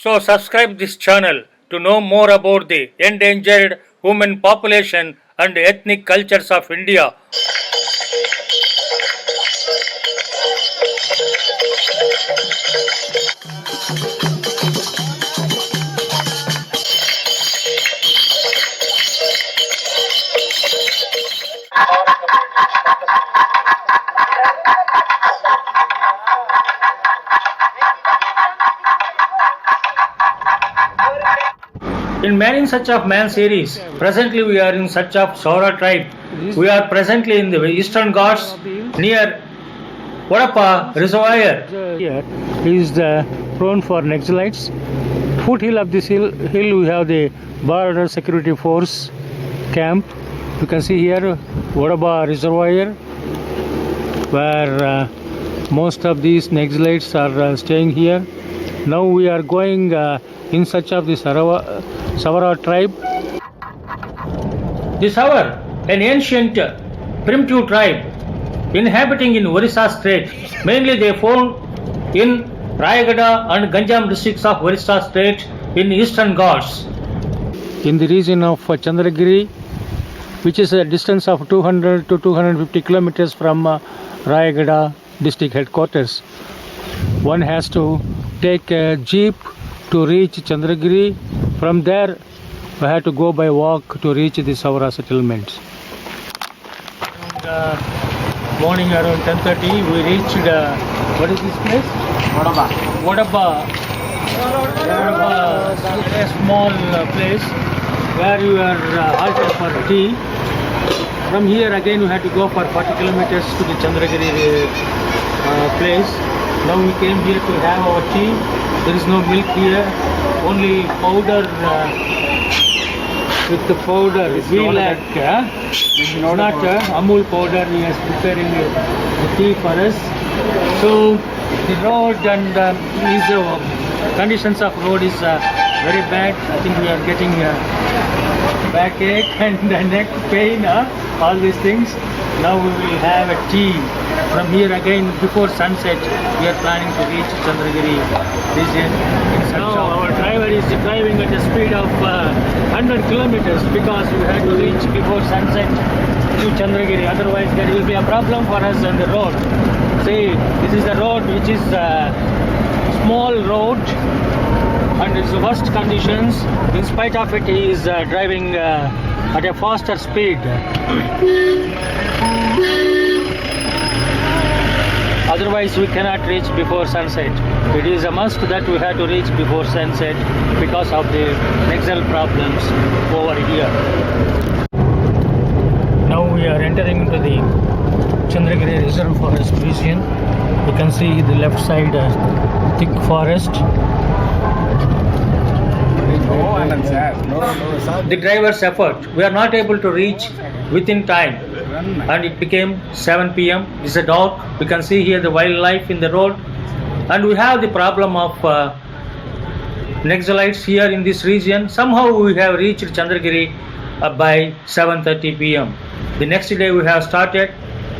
So subscribe this channel to know more about the endangered human population and ethnic cultures of India. In Man in Search of Man series, presently we are in search of Saora tribe. We are presently in the Eastern Ghats near Koraput Reservoir. Here is prone for Naxalites. Foothill of this hill we have the Border Security Force camp. You can see here Odisha Reservoir, where most of these Naxalites are staying here. Now we are going in search of the Savara tribe. The Saora, an ancient primitive tribe inhabiting in Odisha state. Mainly they found in Rayagada and Ganjam districts of Odisha state in Eastern Ghats. In the region of Chandragiri, which is a distance of 200 to 250 kilometers from Rayagada district headquarters. One has to take a jeep to reach Chandragiri. From there, we have to go by walk to reach the Saora settlements. Morning around 10:30, we reached what is this place? Odisha, a small place where we were halted for tea. From here again we had to go for 40 kilometers to the Chandragiri place. Now we came here to have our tea. There is no milk here, only powder with the powder. We like not Amul powder. He is preparing the tea for us. So the road and conditions of road is very bad. I think we are getting backache and neck pain, all these things. Now we will have a tea. From here again before sunset we are planning to reach Chandragiri region. Now our driver is driving at a speed of 100 kilometers because we had to reach before sunset to Chandragiri. Otherwise there will be a problem for us on the road. See, this is the road which is a small road and it's the worst conditions. In spite of it, he is driving at a faster speed. Otherwise, we cannot reach before sunset. It is a must that we have to reach before sunset because of the Naxal problems over here. Now we are entering into the Chandragiri Reserve Forest region. You can see the left side thick forest. The driver's effort, we are not able to reach within time, and it became 7 p.m. It's a dark. We can see here the wildlife in the road, and we have the problem of Naxalites here in this region. Somehow we have reached Chandragiri by 7:30 p.m. The next day we have started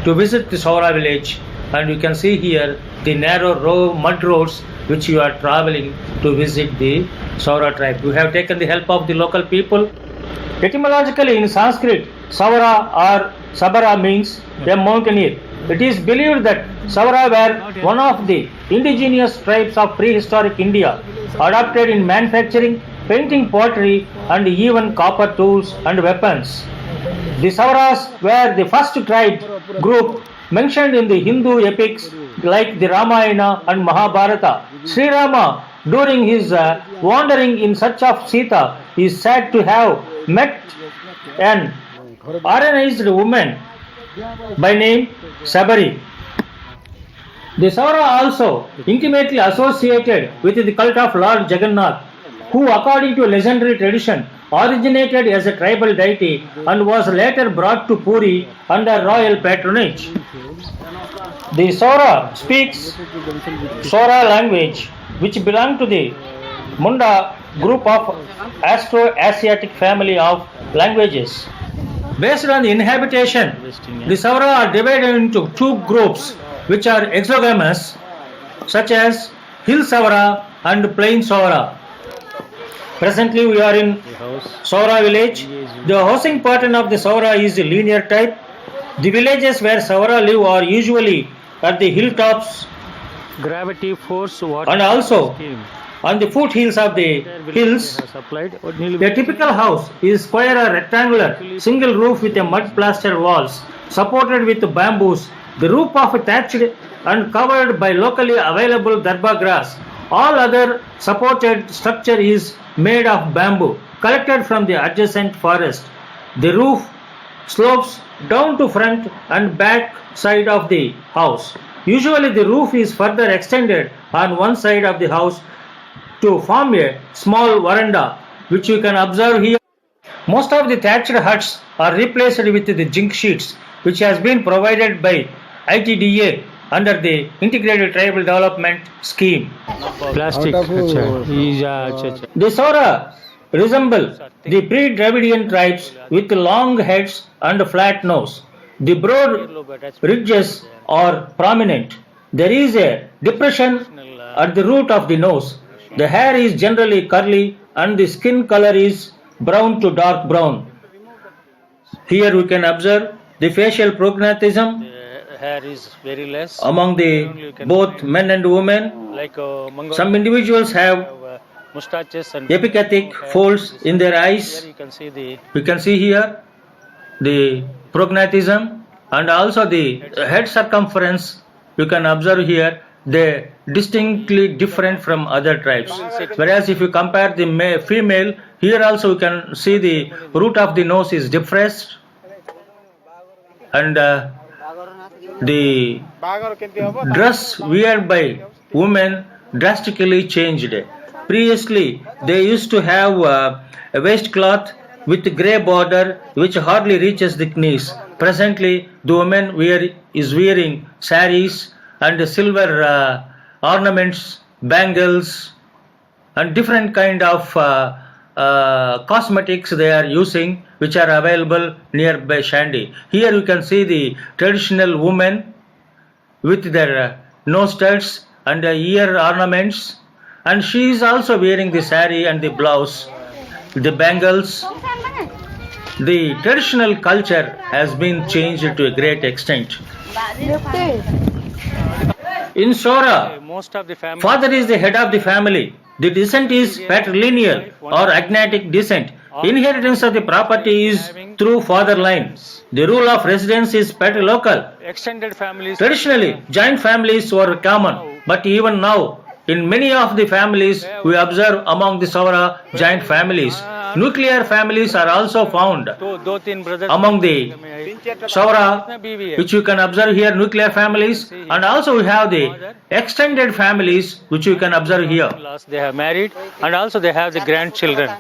to visit the Saora village, and you can see here the narrow mud roads which you are traveling to visit the Saora tribe. We have taken the help of the local people. Etymologically in Sanskrit, Saora or Sabara means a mountaineer. It is believed that Saora were one of the indigenous tribes of prehistoric India, adapted in manufacturing, painting, pottery and even copper tools and weapons. The Soras were the first tribe group mentioned in the Hindu epics like the Ramayana and Mahabharata. Sri Rama, during his wandering in search of Sita, is said to have met an Aranized woman by name Sabari. The Saora also intimately associated with the cult of Lord Jagannath, who according to a legendary tradition originated as a tribal deity and was later brought to Puri under royal patronage. The Saora speaks Sora language, which belong to the Munda group of Astro-Asiatic family of languages. Based on the inhabitation, the Saora are divided into two groups which are exogamous, such as Hill Savara and Plain Saora. Presently we are in Saora village. The housing pattern of the Saora is a linear type. The villages where Savara live are usually at the hilltops Gravity force water and also scheme. on the foothills of the hills. Has applied. A typical house is square or rectangular, single roof with a mud plaster walls, supported with bamboos. The roof of thatched and covered by locally available darba grass. All other supported structure is made of bamboo, collected from the adjacent forest. The roof slopes down to front and back side of the house. Usually the roof is further extended on one side of the house to form a small veranda, which you can observe here. Most of the thatched huts are replaced with the zinc sheets, which has been provided by ITDA under the Integrated Tribal Development Scheme. Plastic. The Sora resemble the pre-Dravidian tribes with long heads and flat nose. The broad ridges are prominent. There is a depression at the root of the nose. The hair is generally curly and the skin color is brown to dark brown. Here we can observe the facial prognathism Hair is very less. among the both men and women. Like Some individuals have mustaches and epiphytic folds in their eyes. here you can see the We can see here the prognathism and also the head circumference. You can observe here they distinctly different from other tribes. Whereas if you compare the female, here also you can see the root of the nose is depressed and the dress worn by women drastically changed. Previously, they used to have a waistcloth with grey border which hardly reaches the knees. Presently, the woman is wearing saris and silver ornaments, bangles, and different kind of cosmetics they are using, which are available nearby Shandy. Here you can see the traditional women with their nose studs and ear ornaments, and she is also wearing the sari and the blouse, the bangles. The traditional culture has been changed to a great extent. In Sora, most of the family father is the head of the family. The descent is patrilineal or agnatic descent. Inheritance of the property is through father line. The rule of residence is patrilocal. extended families Traditionally, joint families were common, but even now, in many of the families, we observe among the Saora joint families. Nuclear families are also found दो तीन brothers among the Saora, which you can observe here, nuclear families, and also we have the extended families, which you can observe here. they have married and also they have the grandchildren.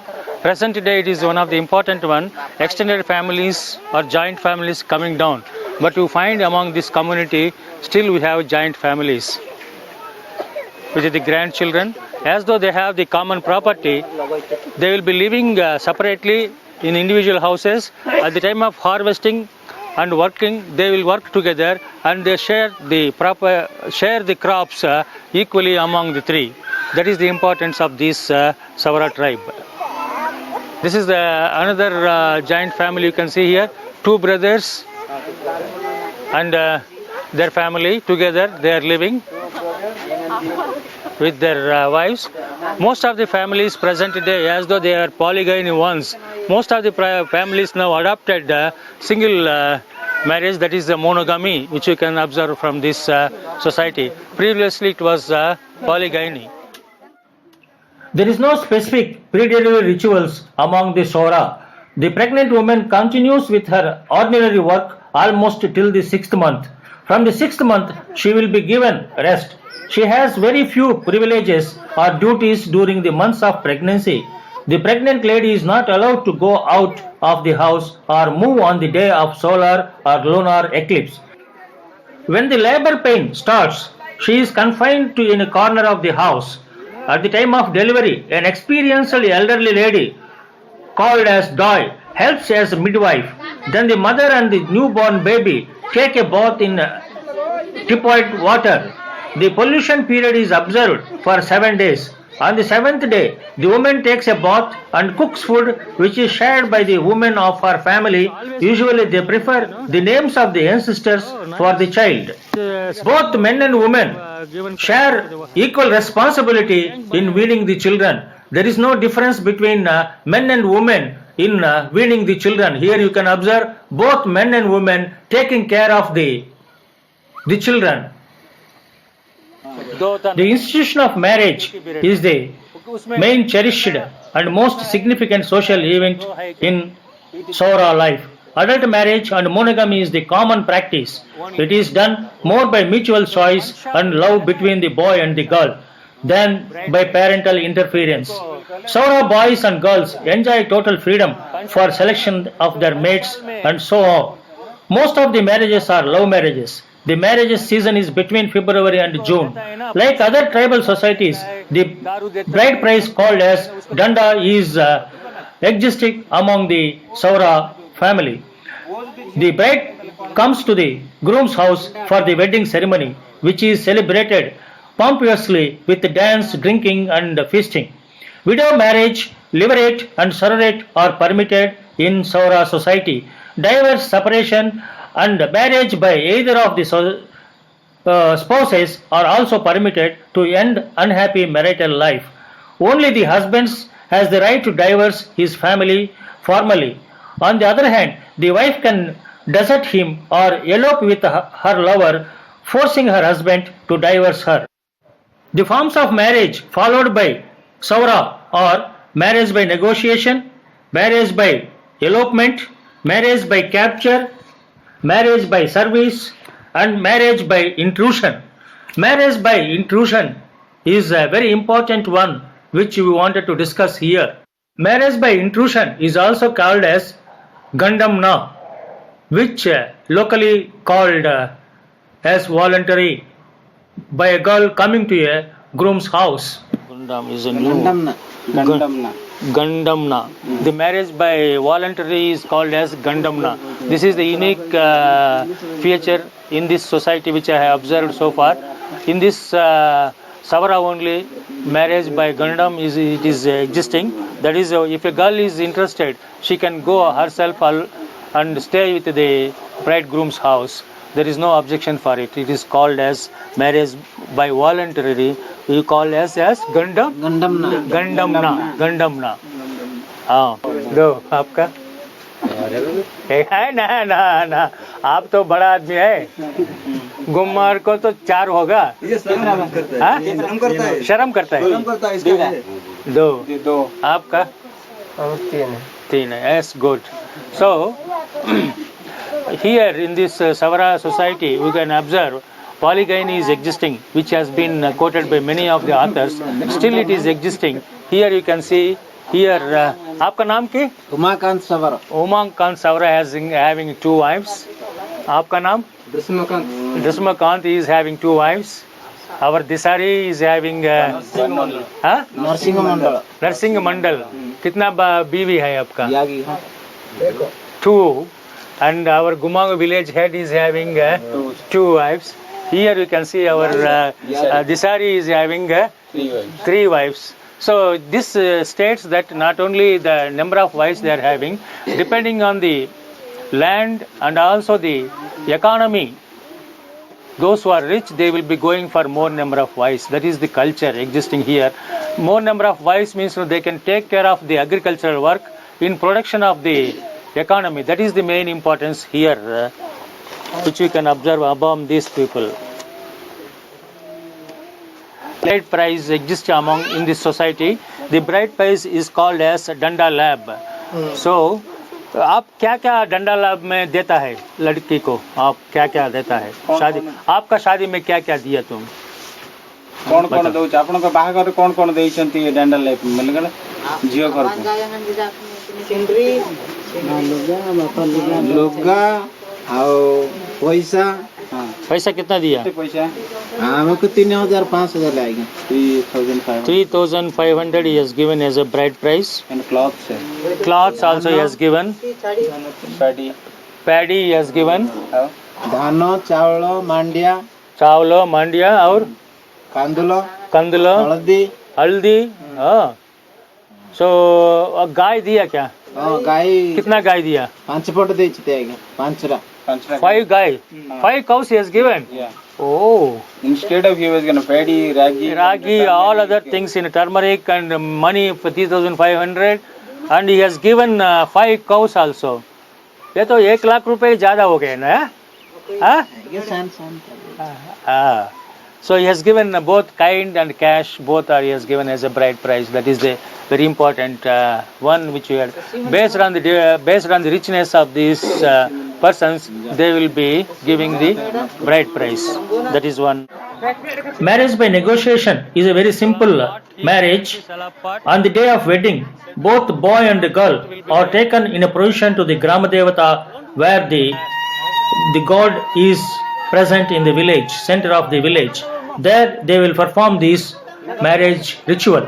Present day it is one of the important one. Extended families or joint families coming down, but you find among this community still we have joint families with the grandchildren. As though they have the common property, they will be living separately in individual houses. At the time of harvesting and working, they will work together and they share the crops equally among the three. That is the importance of this Savara tribe. This is another giant family you can see here. Two brothers and their family together. They are living with their wives. Most of the families present today, as though they are polygamy ones, most of the families now adopted single marriage, that is the monogamy, which you can observe from this society. Previously it was polygamy. There is no specific pre-delivery rituals among the Sora. The pregnant woman continues with her ordinary work almost till the 6th month. From the 6th month, she will be given rest. She has very few privileges or duties during the months of pregnancy. The pregnant lady is not allowed to go out of the house or move on the day of solar or lunar eclipse. When the labor pain starts, she is confined to in a corner of the house. At the time of delivery, an experienced elderly lady called as Doi helps as a midwife. Then the mother and the newborn baby take a bath in tepid water. The pollution period is observed for 7 days. On the seventh day, the woman takes a bath and cooks food which is shared by the women of her family. Usually they prefer the names of the ancestors for the child. Both men and women share equal responsibility in weaning the children. There is no difference between men and women in weaning the children. Here you can observe both men and women taking care of the children. The institution of marriage is the main cherished and most significant social event in Saora life. Adult marriage and monogamy is the common practice. It is done more by mutual choice and love between the boy and the girl than by parental interference. Saura boys and girls enjoy total freedom for selection of their mates and so on. Most of the marriages are love marriages. The marriage season is between February and June. Like other tribal societies, the bride price called as danda is existing among the Saura family. The bride comes to the groom's house for the wedding ceremony, which is celebrated pompously with dance, drinking and feasting. Widow marriage, levirate and surrogate are permitted in Saura society. Divorce, separation and marriage by either of the spouses are also permitted to end unhappy marital life. Only the husband has the right to divorce his family formally. On the other hand, the wife can desert him or elope with her lover, forcing her husband to divorce her. The forms of marriage followed by Saura are marriage by negotiation, marriage by elopement, marriage by capture, marriage by service and marriage by intrusion. Marriage by intrusion is a very important one which we wanted to discuss here. Marriage by intrusion is also called as Gandamna, which locally called as voluntary by a girl coming to a groom's house. Gundam is a new Gandamna. The marriage by voluntary is called as Gandamna. This is the unique feature in this society which I have observed so far. In this Savara only, marriage by Gandam is existing. That is, if a girl is interested, she can go herself and stay with the bridegroom's house. There is no objection for it. It is called as marriage by voluntary. We call as Gandamna. हाँ दो आपका है ना आप तो बड़ा आदमी है गुम्मार को तो 4 होगा शर्म करता है दो आपका 3 है yes good so here in this Savara society we can observe polygamy is existing, which has been quoted by many of the authors. Still it is existing. Here you can see here आपका नाम क्या? Umakant Savara. Umakant Savara having 2 wives. आपका नाम? Drismakant is having 2 wives. Our Disari is having Narsingh Mandal. कितना बीवी है आपका? 2. And our Gumma village head is having 2 wives. Here you can see our Disari is having 3 wives. So this states that not only the number of wives they are having, depending on the land and also the economy, those who are rich, they will be going for more number of wives. That is the culture existing here. More number of wives means they can take care of the agricultural work in production of the economy. That is the main importance here, which we can observe among these people. Bride price exists among in this society. The bride price is called as danda lab. So, आप क्या क्या डंडा लाभ में देता है लड़की को? आप क्या क्या देता है शादी? आपका शादी में क्या क्या दिया तुम? कौन कौन दउछ आपन को बाहागर कौन कौन देइछंती डंडा लाभ मतलब गला जियो कर लोगा आओ पैसा पैसा कितना दिया? पैसा हमको 3000 5000 लाएगा 3500 he has given as a bride price. and Clothes also he has given. Paddy he has given. धान चावल मांडिया और कंदुलो हल्दी हल्दी हाँ सो गाय दिया क्या गाय कितना गाय दिया 5 पट ଦେଇଛି ଆଜ୍ଞା 5रा 5 guy 5 cows he has given oh instead of he was going to paddy ragi all other things in turmeric and money for 3500 and he has given 5 cows also ये तो 1 लाख रुपए ज्यादा हो गए ना हाँ so he has given both kind and cash both are he has given as a bride price that is the very important one which we had based on the richness of these persons they will be giving the bride price that is one. Marriage by negotiation is a very simple marriage. On the day of wedding, both boy and girl are taken in a procession to the Grama Devata where the god is present in the village, center of the village. There they will perform this marriage ritual.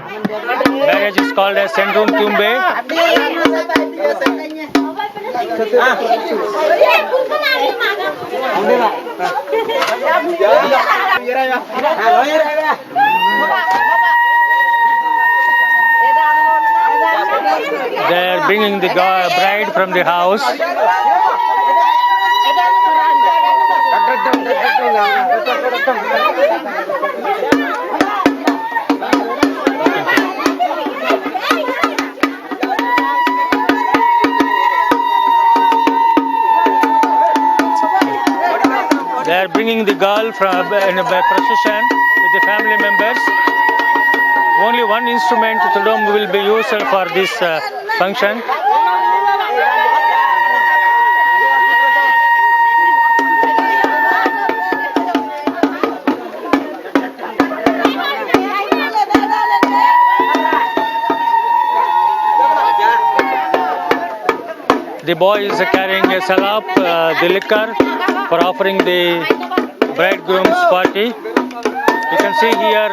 Marriage is called as Sendrum Tumbe. They are bringing the bride from the house. They are bringing the girl from in a procession with the family members. Only one instrument tudum will be used for this function. The boy is carrying a salap, the liquor, for offering the bridegroom's party. You can see here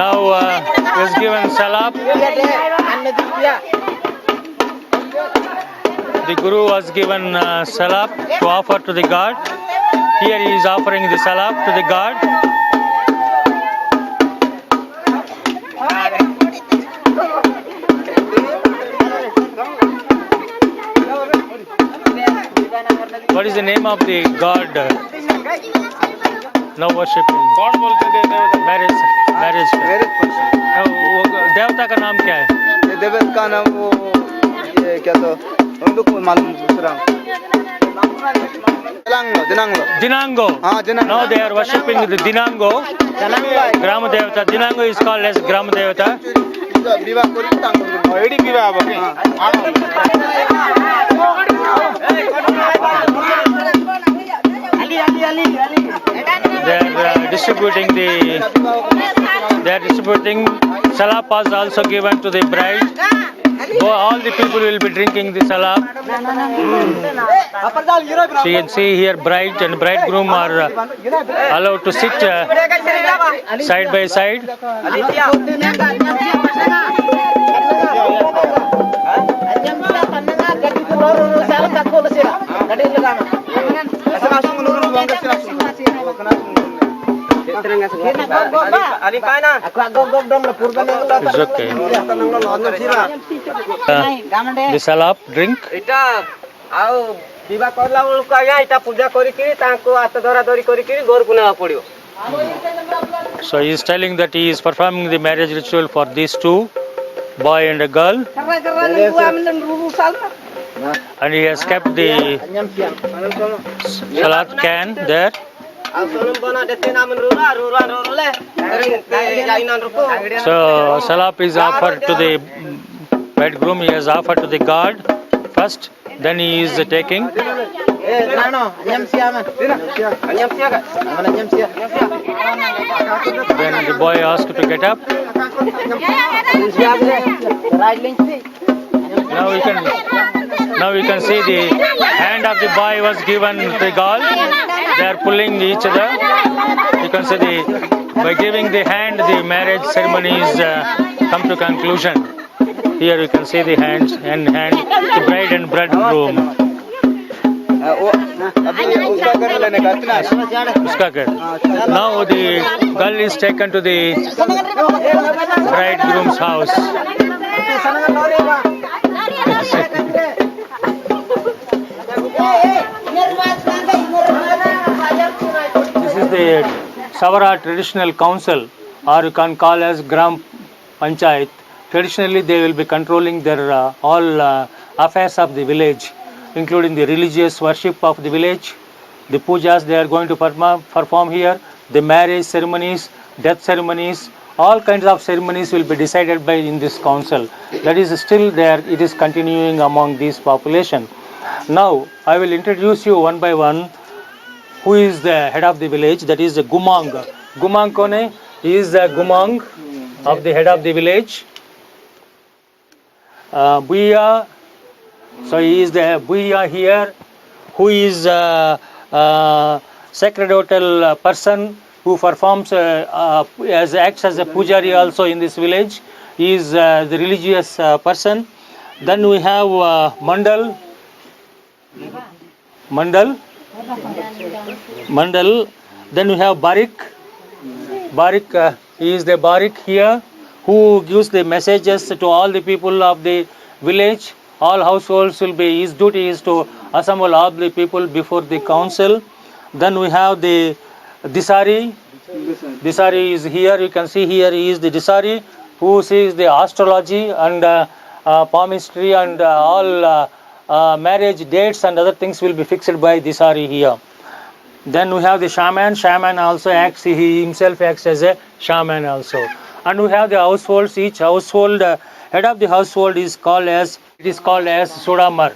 now he is given salap. The guru was given salap to offer to the god. Here he is offering the salap to the god. What is the name of the god now worshipping? Marriage. देवता का नाम क्या है? देवता का नाम वो ये क्या तो उनको मालूम दूसरा Dinango. Now they are worshipping the Dinango. Grama Devata. Dinango is called as Grama Devata. They are distributing salap was also given to the bride. All the people will be drinking the salap. So you can see here bride and bridegroom are allowed to sit side by side. It's okay. The salap drink. So he is telling that he is performing the marriage ritual for these two, boy and a girl, and he has kept the salat can there. So salap is offered to the bridegroom. He has offered to the god first, then he is taking. Then the boy asked to get up. Now we can see the hand of the boy was given to the girl. They are pulling each other. You can see by giving the hand, the marriage ceremony is come to conclusion. Here you can see the hands and the bride and bridegroom. Uska कर. Now the girl is taken to the bridegroom's house. This is the Savara traditional council, or you can call as Gram Panchayat. Traditionally, they will be controlling their all affairs of the village, including the religious worship of the village, the pujas they are going to perform here, the marriage ceremonies, death ceremonies, all kinds of ceremonies will be decided by in this council. That is still there, it is continuing among this population. Now, I will introduce you one by one who is the head of the village, that is the Gumang. Gumang kone? He is the Gumang of the head of the village. Buya, so he is the Buya here, who is sacerdotal person who performs acts as a pujari also in this village. He is the religious person. Then we have Mandal. Then we have Barik. Barik, he is the Barik here, who gives the messages to all the people of the village. All households will be, his duty is to assemble all the people before the council. Then we have the Disari. Disari is here, you can see here he is the Disari, who sees the astrology and palmistry and all marriage dates and other things will be fixed by Disari here. Then we have the shaman. Shaman also acts, he himself acts as a shaman also. And we have the households. Each household, head of the household is called as Sudamar.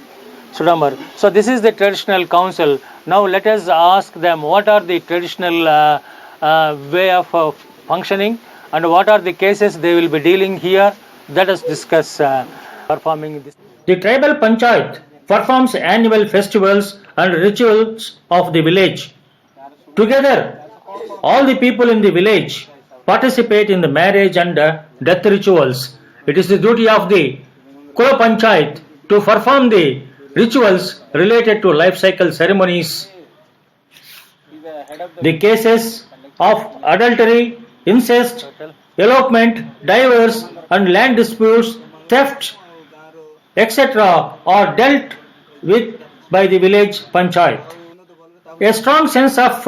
So this is the traditional council. Now let us ask them what are the traditional way of functioning and what are the cases they will be dealing here. Let us discuss performing this. The tribal panchayat performs annual festivals and rituals of the village. Together, all the people in the village participate in the marriage and death rituals. It is the duty of the Kula Panchayat to perform the rituals related to life cycle ceremonies. The cases of adultery, incest, elopement, divorce and land disputes, theft, etc. are dealt with by the village panchayat. A strong sense of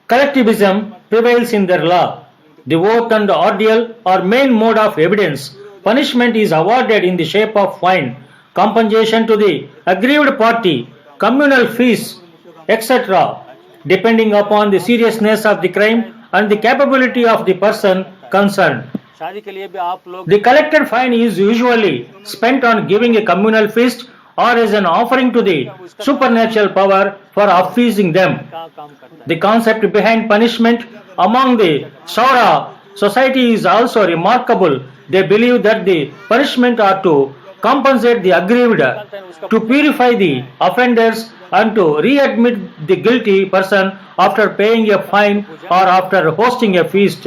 collectivism prevails in their law. The oath and ordeal are main mode of evidence. Punishment is awarded in the shape of fine, compensation to the aggrieved party, communal fees, etc., depending upon the seriousness of the crime and the capability of the person concerned. The collected fine is usually spent on giving a communal feast or as an offering to the supernatural power for appeasing them. The concept behind punishment among the Saora society is also remarkable. They believe that the punishment are to compensate the aggrieved, to purify the offenders and to readmit the guilty person after paying a fine or after hosting a feast.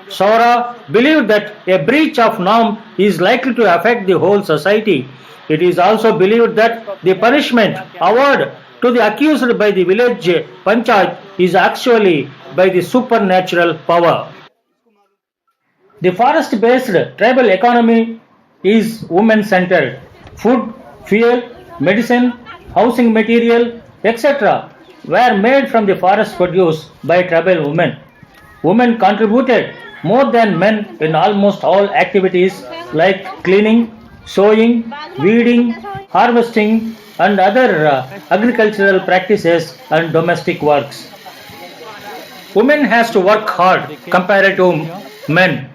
Sora believed that a breach of norm is likely to affect the whole society. It is also believed that the punishment awarded to the accused by the village panchayat is actually by the supernatural power. The forest-based tribal economy is women-centered. Food, fuel, medicine, housing material, etc. were made from the forest produce by tribal women. Women contributed more than men in almost all activities like cleaning, sowing, weeding, harvesting and other agricultural practices and domestic works. Women has to work hard compared to men.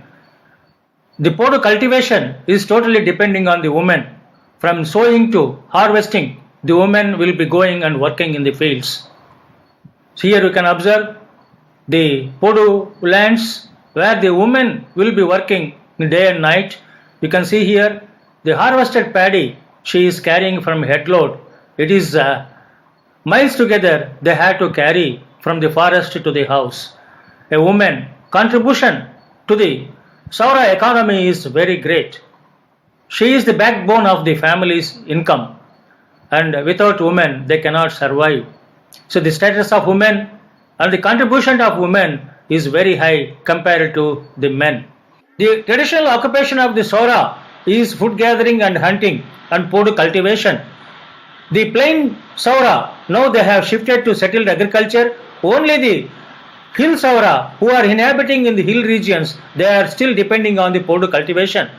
The podu cultivation is totally depending on the women. From sowing to harvesting, the women will be going and working in the fields. So here you can observe the podu lands where the women will be working day and night. You can see here the harvested paddy she is carrying from headload. It is miles together they had to carry from the forest to the house. A woman contribution to the Saora economy is very great. She is the backbone of the family's income. and without women they cannot survive. So the status of women and the contribution of women is very high compared to the men. The traditional occupation of the Sora is food gathering and hunting and food cultivation. The plain Saura, now they have shifted to settled agriculture. Only the hill Saura, who are inhabiting in the hill regions, they are still depending on the food cultivation.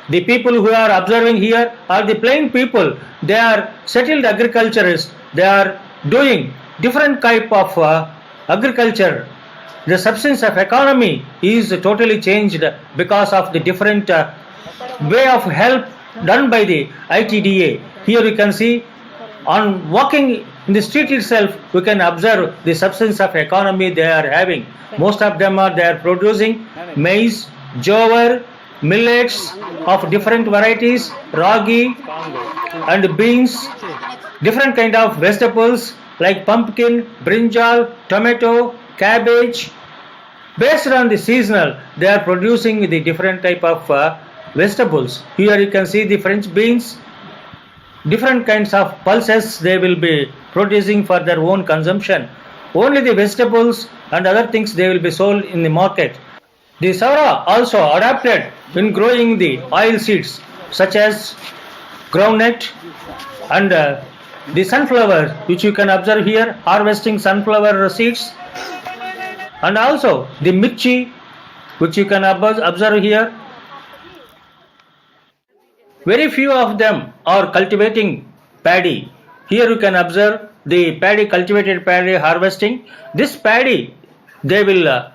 The people who are observing here are the plain people. They are settled agriculturists. They are doing different type of agriculture. The substance of economy is totally changed because of the different way of help done by the ITDA. Here you can see, on walking in the street itself, we can observe the substance of economy they are having. Most of them they are producing maize, jowar, millets of different varieties, ragi and beans, different kind of vegetables like pumpkin, brinjal, tomato, cabbage. Based on the seasonal, they are producing the different type of vegetables. Here you can see the French beans, different kinds of pulses they will be producing for their own consumption. Only the vegetables and other things they will be sold in the market. The Saura also adapted in growing the oil seeds such as groundnut and the sunflower, which you can observe here, harvesting sunflower seeds, and also the mirchi, which you can observe here. Very few of them are cultivating paddy. Here you can observe the paddy, cultivated paddy harvesting. This paddy they will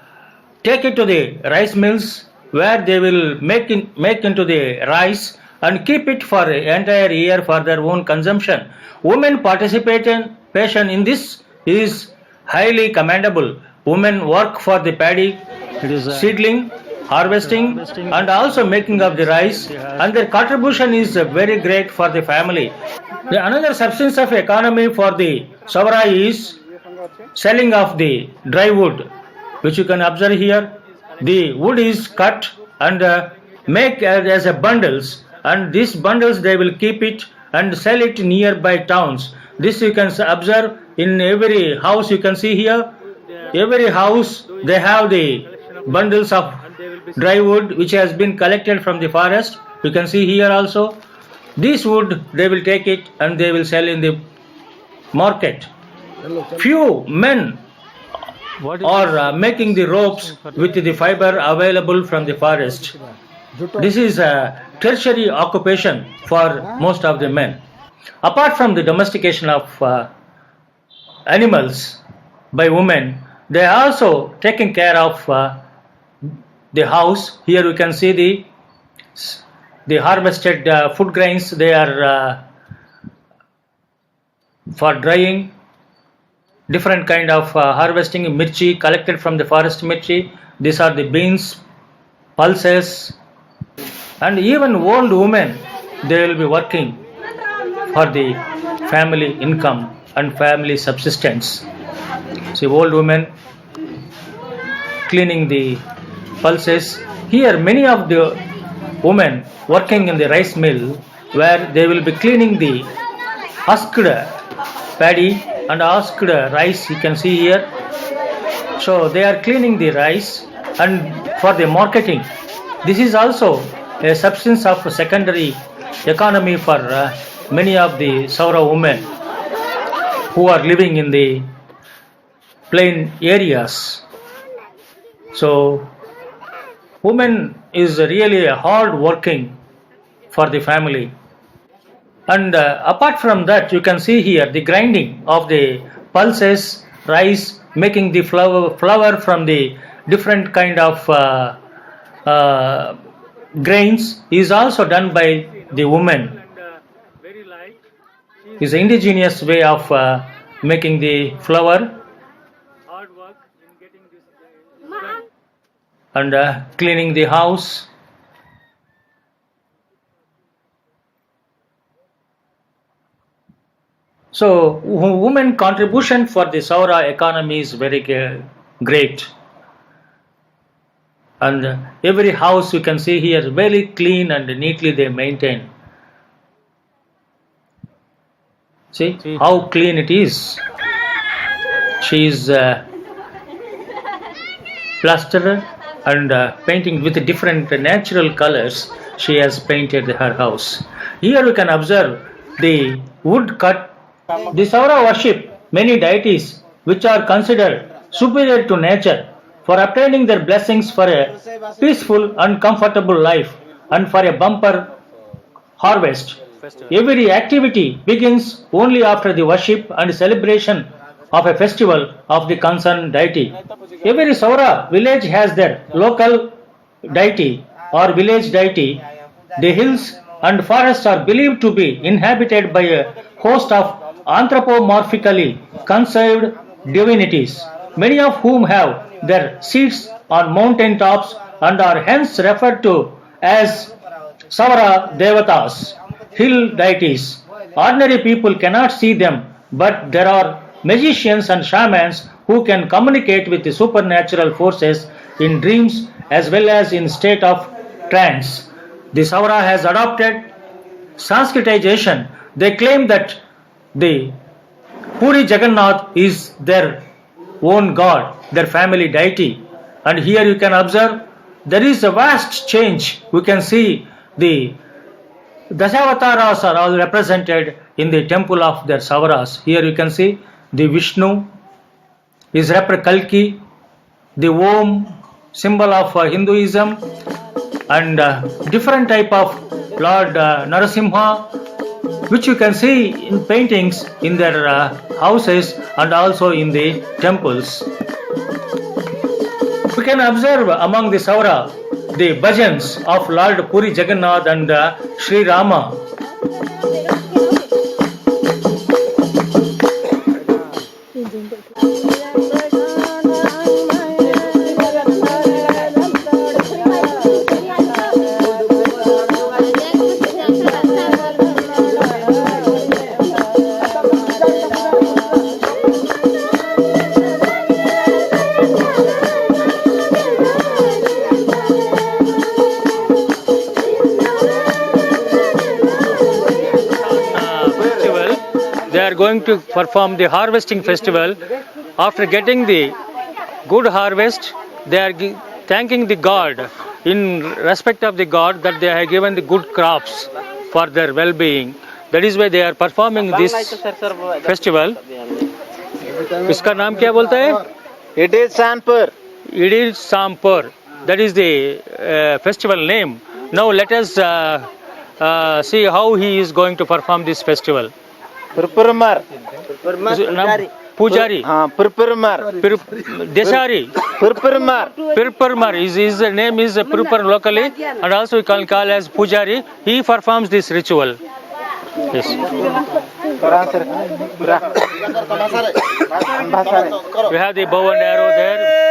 take it to the rice mills where they will make into the rice and keep it for the entire year for their own consumption. Women participation in this is highly commendable. Women work for the paddy seedling, harvesting and also making of the rice, and their contribution is very great for the family. Another substance of economy for the Savara is selling of the dry wood, which you can observe here. The wood is cut and make as a bundles, and these bundles they will keep it and sell it nearby towns. This you can observe in every house. You can see here, every house they have the bundles of dry wood which has been collected from the forest. You can see here also, this wood they will take it and they will sell in the market. Few men are making the ropes with the fiber available from the forest. This is a tertiary occupation for most of the men. Apart from the domestication of animals by women, they are also taking care of the house. Here we can see the harvested food grains. They are for drying. Different kind of harvesting mirchi collected from the forest mirchi. These are the beans, pulses, and even old women. They will be working for the family income and family subsistence. See, old women cleaning the pulses. Here many of the women working in the rice mill where they will be cleaning the husked paddy and husked rice. You can see here. So they are cleaning the rice and for the marketing. This is also a substance of secondary economy for many of the Saura women who are living in the plain areas. So women is really hard working for the family. And apart from that, you can see here the grinding of the pulses, rice, making the flour from the different kind of grains is also done by the women. It's an indigenous way of making the flour. Hard work in getting this done. And cleaning the house. So women contribution for the Saura economy is very great. And every house you can see here very clean and neatly they maintain. See how clean it is. She is plastered and painting with different natural colors. She has painted her house. Here you can observe the wood cut. The Saora worship many deities which are considered superior to nature for obtaining their blessings for a peaceful and comfortable life and for a bumper harvest. Every activity begins only after the worship and celebration of a festival of the concerned deity. Every Saura village has their local deity or village deity. The hills and forests are believed to be inhabited by a host of anthropomorphically conceived divinities, many of whom have their seats on mountain tops and are hence referred to as Savara Devatas, hill deities. Ordinary people cannot see them, but there are magicians and shamans who can communicate with the supernatural forces in dreams as well as in state of trance. The Saura has adopted Sanskritization. They claim that the Puri Jagannath is their own god, their family deity. And here you can observe there is a vast change. We can see the Dashawataras are all represented in the temple of their Savaras. Here you can see the Vishnu is Kalki, the Om symbol of Hinduism, and different type of Lord Narasimha, which you can see in paintings in their houses and also in the temples. We can observe among the Saura the bhajans of Lord Puri Jagannath and Sri Rama. Going to perform the harvesting festival. After getting the good harvest, they are thanking the god in respect of the god that they have given the good crops for their well-being. That is why they are performing this festival. इसका नाम क्या बोलता है? It is Sanpur. It is Sampur. That is the festival name. Now let us see how he is going to perform this festival. Purpurmar. Pujari. Purpurmar. Desari. Purpurmar. Purpurmar. His name is Purpur locally, and also we can call as Pujari. He performs this ritual. Yes. We have the bow and arrow there.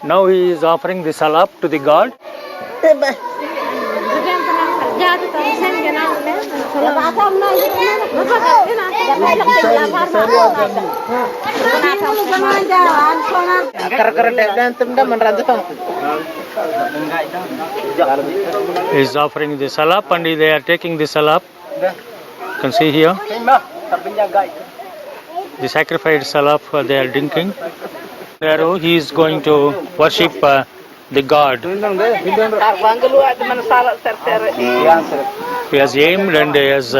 Now he is offering the salap to the god. He is offering the salap and they are taking the salap. You can see here the sacrificed salap they are drinking. There he is going to worship the god. He has aimed and he has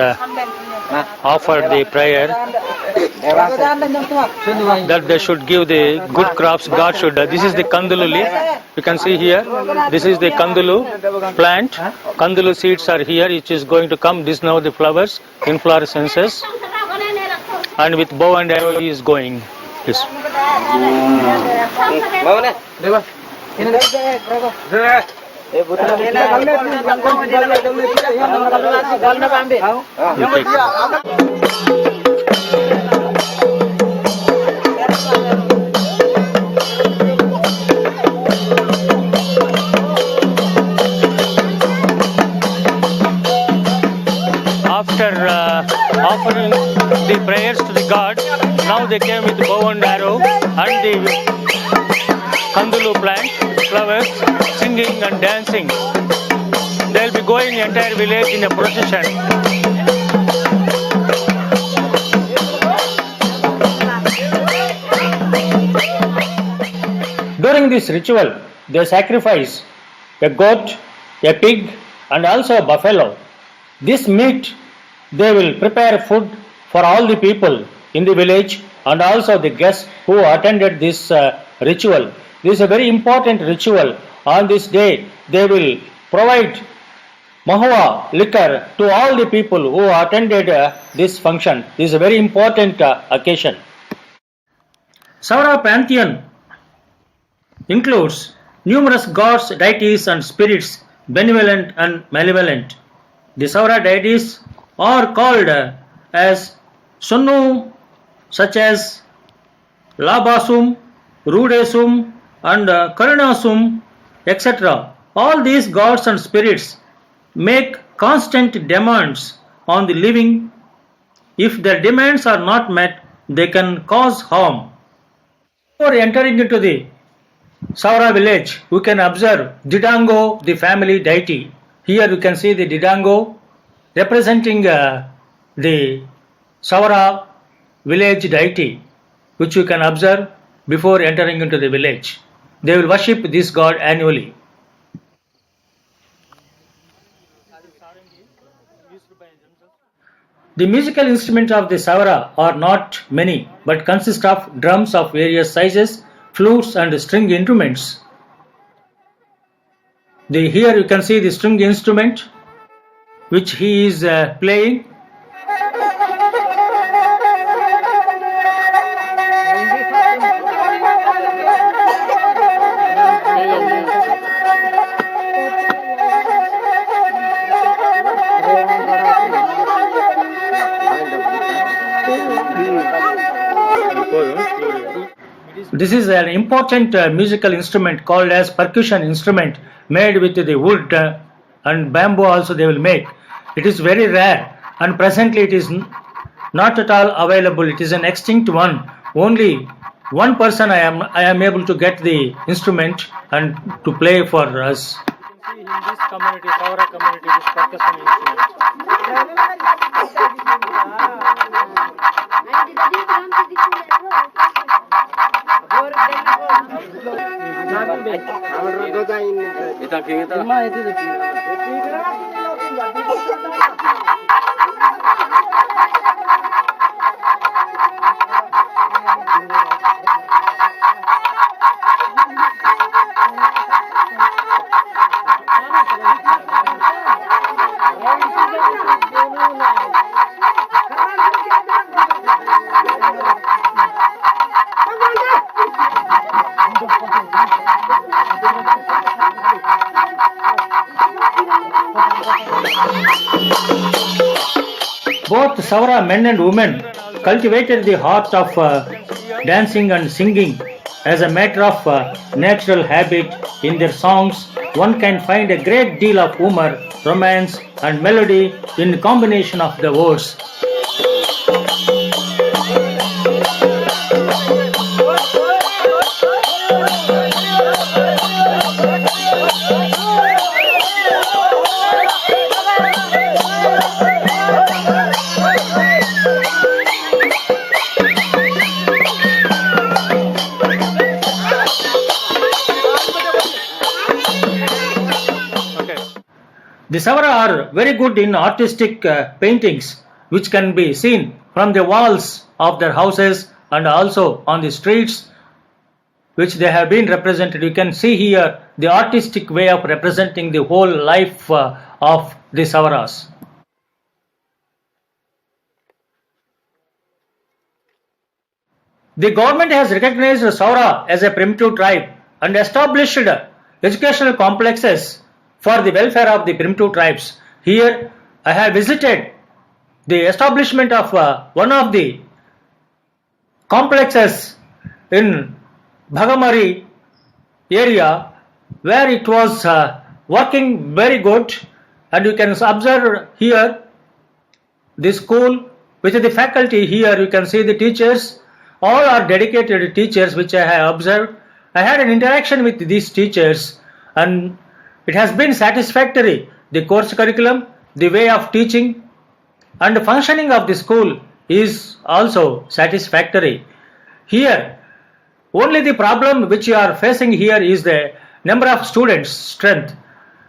offered the prayer that they should give the good crops. God should. This is the kandulu leaf. You can see here. This is the kandulu plant. Kandulu seeds are here. It is going to come. This now the flowers, inflorescences, and with bow and arrow he is going. Yes. After offering the prayers to the god, now they came with bow and arrow and the kandulu plant, flowers, singing and dancing. They will be going entire village in a procession. During this ritual, they sacrifice a goat, a pig, and also a buffalo. This meat, they will prepare food for all the people in the village and also the guests who attended this ritual. This is a very important ritual. On this day, they will provide mahua liquor to all the people who attended this function. This is a very important occasion. Saora pantheon includes numerous gods, deities and spirits, benevolent and malevolent. The Saora deities are called as synonym, such as Labasum, Rudesum and Karunasum, etc. All these gods and spirits make constant demands on the living. If their demands are not met, they can cause harm. Before entering into the Saora village, we can observe Didango, the family deity. Here you can see the Didango representing the Saora village deity, which you can observe before entering into the village. They will worship this god annually. The musical instruments of the Savara are not many, but consist of drums of various sizes, flutes and string instruments. Here you can see the string instrument which he is playing. This is an important musical instrument called as percussion instrument, made with the wood and bamboo also they will make. It is very rare and presently it is not at all available. It is an extinct one. Only one person I am able to get the instrument and to play for us. You can see in this community, Saora community, this percussion instrument. Both Saora men and women cultivated the art of dancing and singing as a matter of natural habit. In their songs, one can find a great deal of humor, romance and melody in the combination of the words. The Savara are very good in artistic paintings which can be seen from the walls of their houses and also on the streets, which they have been represented. You can see here the artistic way of representing the whole life of the Saoras. The government has recognized Saora as a primitive tribe and established educational complexes for the welfare of the primitive tribes. Here I have visited the establishment of one of the complexes in Bhagamari area, where it was working very good, and you can observe here the school with the faculty. Here you can see the teachers. All are dedicated teachers which I have observed. I had an interaction with these teachers and it has been satisfactory. The course curriculum, the way of teaching and the functioning of the school is also satisfactory. Here, only the problem which you are facing here is the number of students strength.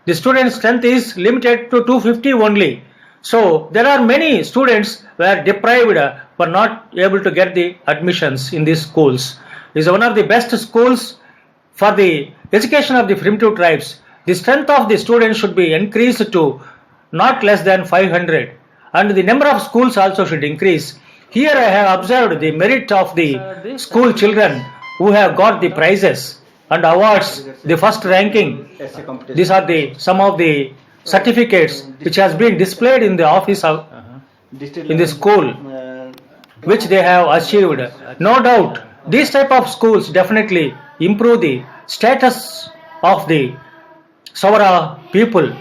The student strength is limited to 250 only. So there are many students who are deprived, were not able to get the admissions in these schools. It is one of the best schools for the education of the primitive tribes. The strength of the students should be increased to not less than 500, and the number of schools also should increase. Here I have observed the merit of the school children who have got the prizes and awards, the first ranking. These are the some of the certificates which has been displayed in the office of in the school, which they have achieved. No doubt these type of schools definitely improve the status of the Saora people.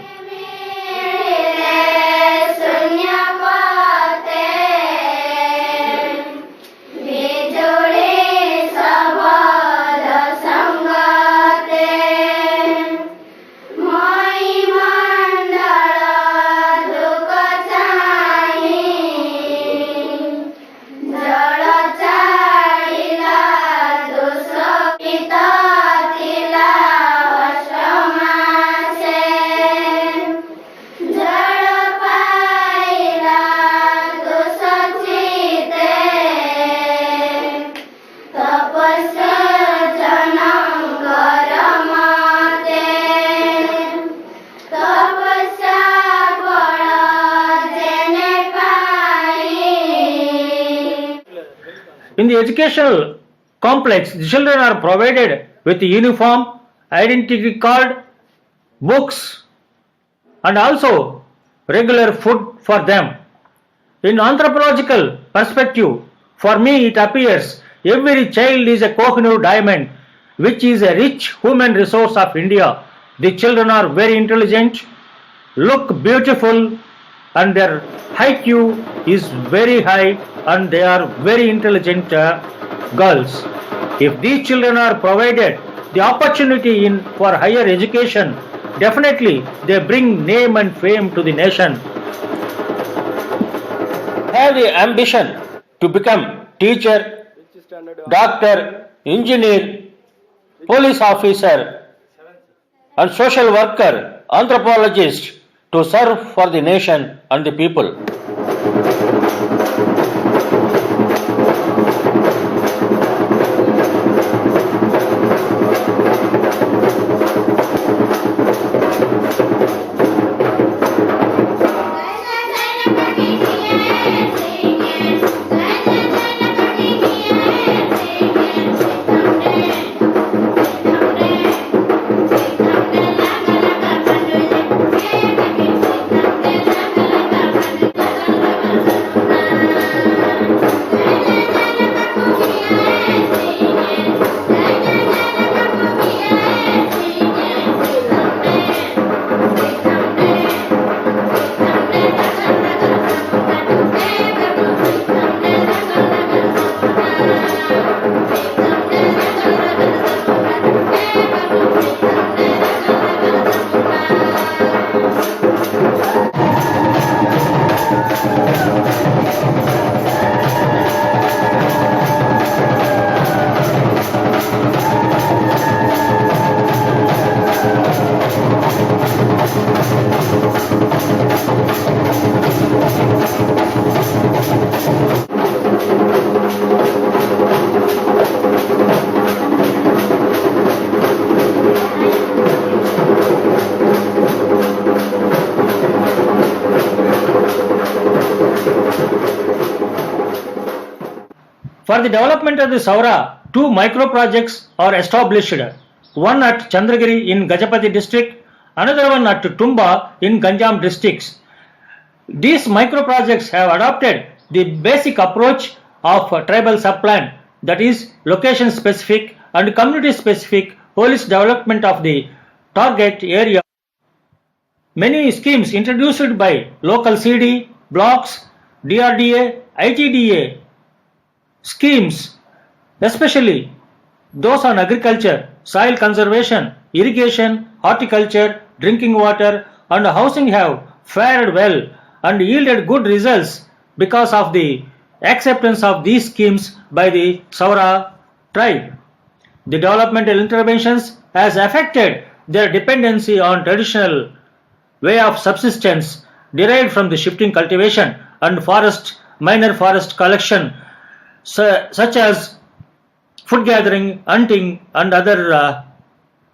In the educational complex, the children are provided with the uniform, identity card, books, and also regular food for them. In anthropological perspective, for me it appears every child is a Kohinoor diamond, which is a rich human resource of India. The children are very intelligent, look beautiful, and their IQ is very high, and they are very intelligent girls. If these children are provided the opportunity for higher education, definitely they bring name and fame to the nation. Have the ambition to become teacher, doctor, engineer, police officer, and social worker, anthropologist, to serve for the nation and the people. For the development of the Saura, two micro projects are established, one at Chandragiri in Gajapati district, another one at Tumba in Ganjam districts. These micro projects have adopted the basic approach of tribal subplan, that is location specific and community specific holistic development of the target area. Many schemes introduced by local CD, blocks, DRDA, ITDA schemes, especially those on agriculture, soil conservation, irrigation, horticulture, drinking water and housing have fared well and yielded good results because of the acceptance of these schemes by the Saora tribe. The developmental interventions has affected their dependency on traditional way of subsistence derived from the shifting cultivation and minor forest collection such as food gathering, hunting and other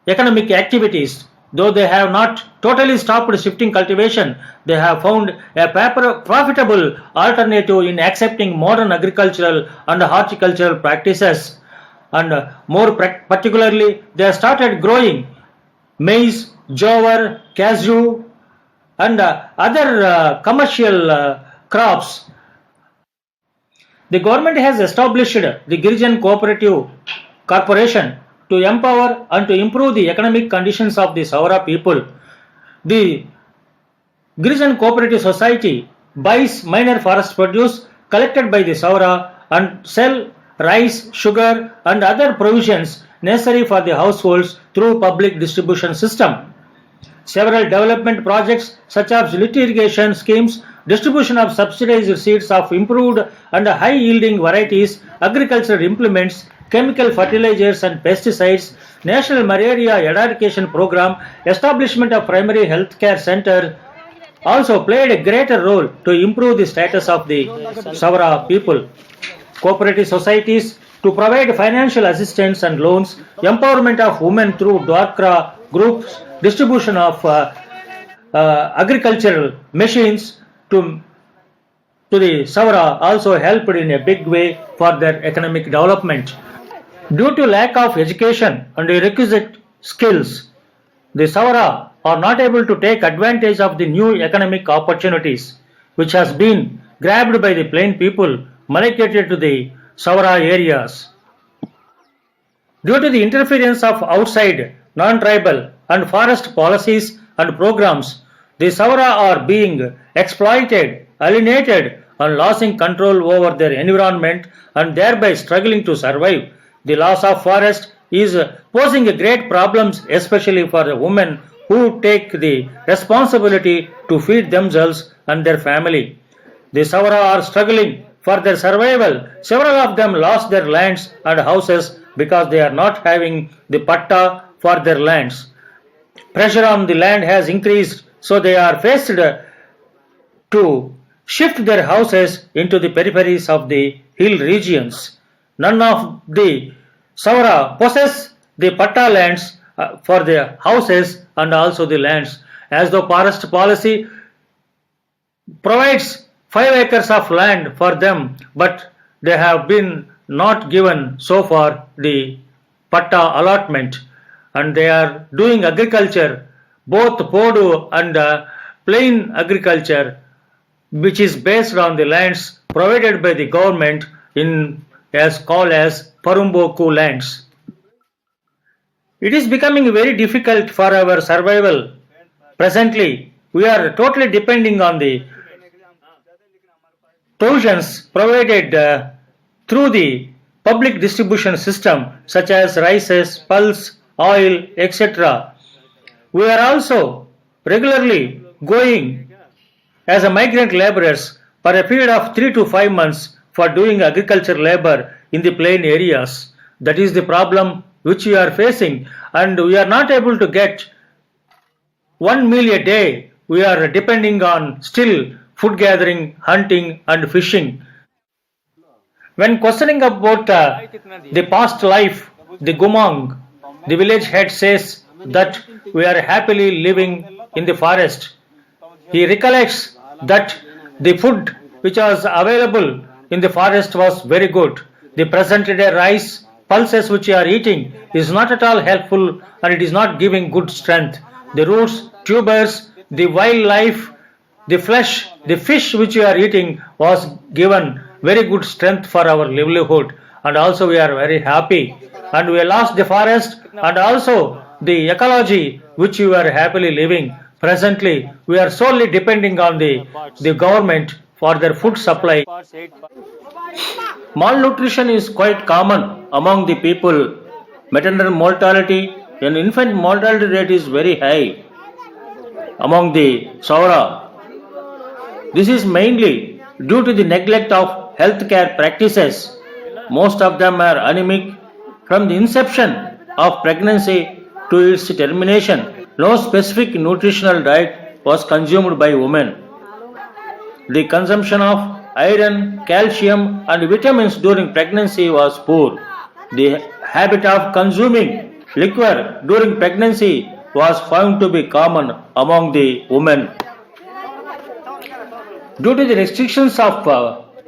economic activities. Though they have not totally stopped shifting cultivation, they have found a profitable alternative in accepting modern agricultural and horticultural practices. And more particularly, they have started growing maize, jowar, cashew and other commercial crops. The government has established the Girijan Cooperative Corporation to empower and to improve the economic conditions of the Saora people. The Girijan Cooperative Society buys minor forest produce collected by the Saora and sell rice, sugar and other provisions necessary for the households through public distribution system. Several development projects such as lift irrigation schemes, distribution of subsidized seeds of improved and high yielding varieties, agricultural implements, chemical fertilizers and pesticides, National Malaria Eradication Program, establishment of primary health care center also played a greater role to improve the status of the Savara people. Cooperative societies to provide financial assistance and loans, empowerment of women through Dwarka groups, distribution of agricultural machines to the Savara also helped in a big way for their economic development. Due to lack of education and requisite skills, the Savara are not able to take advantage of the new economic opportunities which has been grabbed by the plain people migrated to the Savara areas. Due to the interference of outside, non-tribal and forest policies and programs, the Savara are being exploited, alienated and losing control over their environment and thereby struggling to survive. The loss of forest is posing a great problems, especially for the women who take the responsibility to feed themselves and their family. The Savara are struggling for their survival. Several of them lost their lands and houses because they are not having the patta for their lands. Pressure on the land has increased, so they are faced to shift their houses into the peripheries of the hill regions. None of the Saora possess the patta lands for their houses and also the lands, as the forest policy provides 5 acres of land for them, but they have been not given so far the patta allotment, and they are doing agriculture, both podu and plain agriculture, which is based on the lands provided by the government in as called as Parumboku lands. It is becoming very difficult for our survival. Presently, we are totally depending on the provisions provided through the public distribution system such as rices, pulse, oil, etc. We are also regularly going as a migrant laborers for a period of 3 to 5 months for doing agriculture labor in the plain areas. That is the problem which we are facing, and we are not able to get 1 meal a day. We are depending on still food gathering, hunting and fishing. When questioning about the past life, the Gumang, the village head says that we are happily living in the forest. He recollects that the food which was available in the forest was very good. The present day rice, pulses which you are eating is not at all helpful and it is not giving good strength. The roots, tubers, the wildlife, the flesh, the fish which you are eating was given very good strength for our livelihood, and also we are very happy, and we lost the forest and also the ecology which we were happily living. Presently we are solely depending on the government for their food supply. Malnutrition is quite common among the people. Maternal mortality and infant mortality rate is very high among the Saora. This is mainly due to the neglect of healthcare practices. Most of them are anemic. From the inception of pregnancy to its termination, no specific nutritional diet was consumed by women. The consumption of iron, calcium and vitamins during pregnancy was poor. The habit of consuming liquor during pregnancy was found to be common among the women. Due to the restrictions of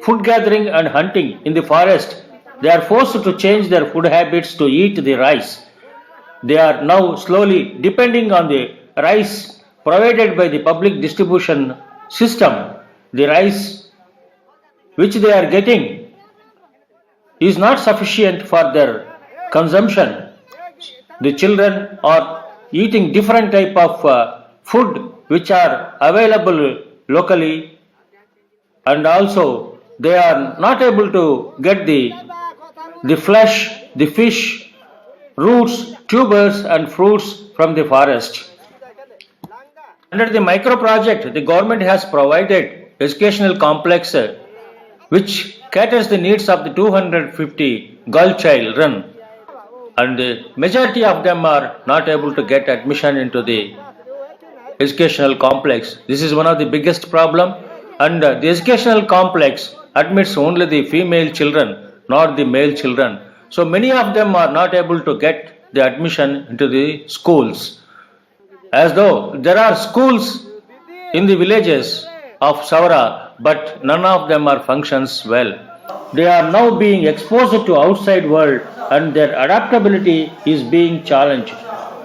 food gathering and hunting in the forest, they are forced to change their food habits to eat the rice. They are now slowly depending on the rice provided by the public distribution system. The rice which they are getting is not sufficient for their consumption. The children are eating different type of food which are available locally, and also they are not able to get the flesh, the fish, roots, tubers and fruits from the forest. Under the micro project, the government has provided educational complex which caters the needs of the 250 girl children, and the majority of them are not able to get admission into the educational complex. This is one of the biggest problem, and the educational complex admits only the female children, not the male children. So many of them are not able to get the admission into the schools. As though there are schools in the villages of Savara, but none of them are functions well. They are now being exposed to outside world and their adaptability is being challenged.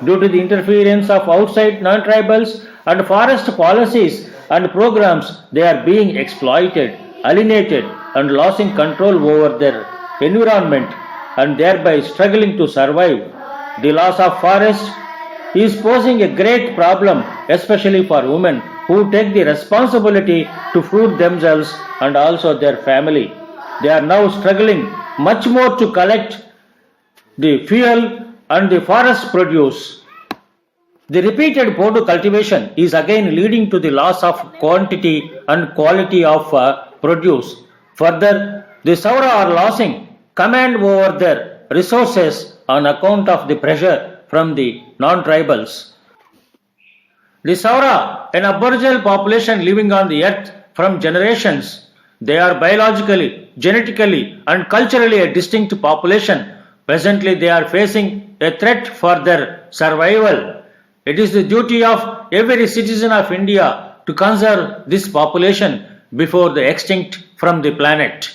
Due to the interference of outside non-tribals and forest policies and programs, they are being exploited, alienated and losing control over their environment and thereby struggling to survive. The loss of forest is posing a great problem, especially for women who take the responsibility to feed themselves and also their family. They are now struggling much more to collect the fuel and the forest produce. The repeated Bodu cultivation is again leading to the loss of quantity and quality of produce. Further, the Saura are losing command over their resources on account of the pressure from the non-tribals. The Saura, an aboriginal population living on the earth from generations, they are biologically, genetically and culturally a distinct population. Presently they are facing a threat for their survival. It is the duty of every citizen of India to conserve this population before they extinct from the planet.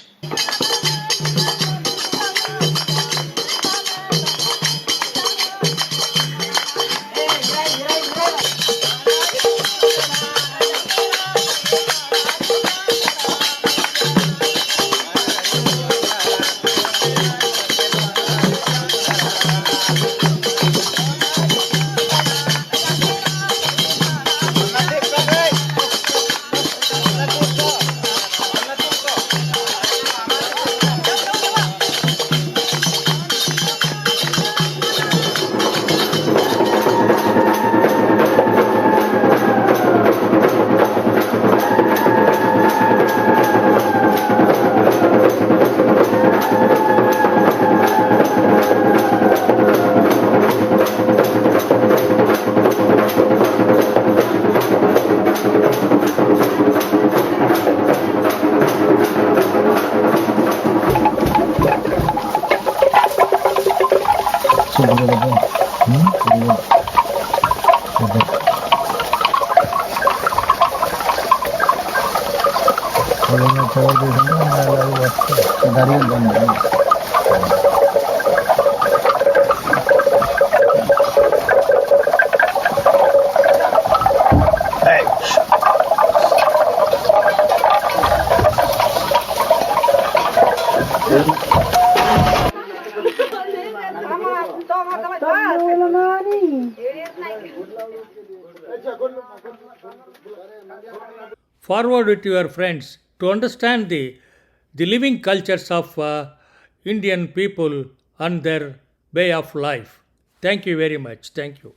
Forward with your friends to understand the living cultures of Indian people and their way of life. Thank you very much. Thank you.